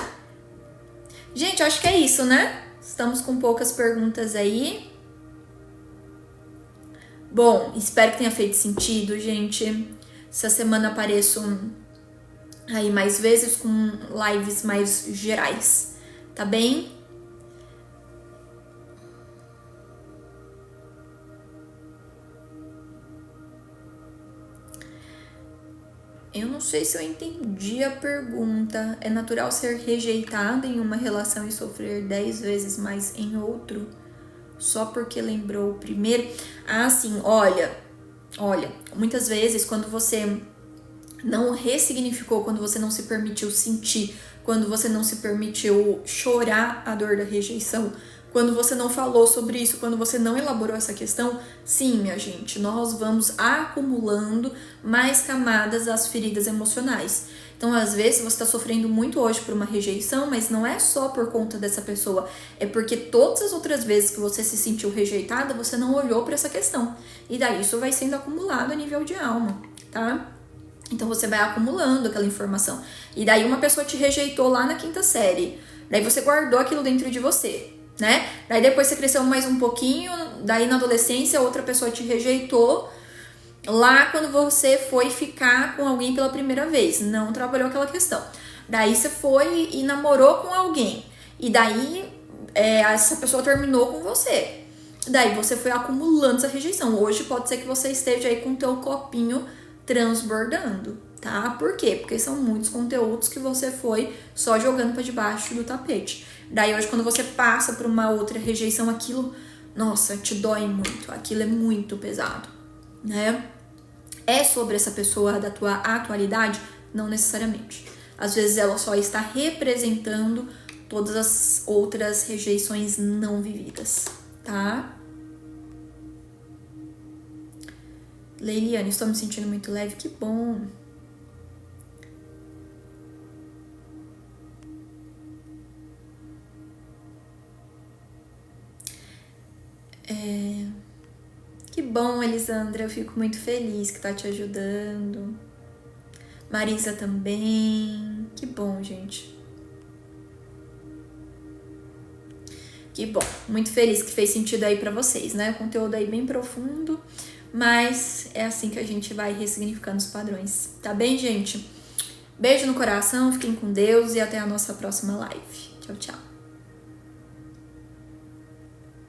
Gente, acho que é isso, né? Estamos com poucas perguntas aí. Bom, espero que tenha feito sentido, gente. Essa semana apareço aí mais vezes com lives mais gerais, tá bem? Eu não sei se eu entendi a pergunta. É natural ser rejeitada em uma relação e sofrer 10 vezes mais em outro? Só porque lembrou o primeiro? Ah, sim, olha, muitas vezes quando você não ressignificou, quando você não se permitiu sentir, quando você não se permitiu chorar a dor da rejeição, quando você não falou sobre isso, quando você não elaborou essa questão, sim, minha gente, nós vamos acumulando mais camadas das feridas emocionais. Então, às vezes, você está sofrendo muito hoje por uma rejeição, mas não é só por conta dessa pessoa, é porque todas as outras vezes que você se sentiu rejeitada, você não olhou para essa questão. E daí isso vai sendo acumulado a nível de alma, tá? Então você vai acumulando aquela informação. E daí uma pessoa te rejeitou lá na 5ª série. Daí você guardou aquilo dentro de você, né? Daí depois você cresceu mais um pouquinho, daí na adolescência outra pessoa te rejeitou. Lá quando você foi ficar com alguém pela primeira vez, não trabalhou aquela questão. Daí você foi e namorou com alguém. E daí essa pessoa terminou com você. Daí você foi acumulando essa rejeição. Hoje pode ser que você esteja aí com o teu copinho transbordando, tá? Por quê? Porque são muitos conteúdos que você foi só jogando pra debaixo do tapete. Daí hoje quando você passa por uma outra rejeição, aquilo, nossa, te dói muito. Aquilo é muito pesado, né? É sobre essa pessoa da tua atualidade? Não necessariamente. Às vezes ela só está representando todas as outras rejeições não vividas, tá? Leiliane, estou me sentindo muito leve, que bom. Que bom, Elisandra, eu fico muito feliz que tá te ajudando. Marisa também, que bom, gente. Que bom, muito feliz que fez sentido aí pra vocês, né? O conteúdo aí bem profundo, mas é assim que a gente vai ressignificando os padrões. Tá bem, gente? Beijo no coração, fiquem com Deus e até a nossa próxima live. Tchau, tchau.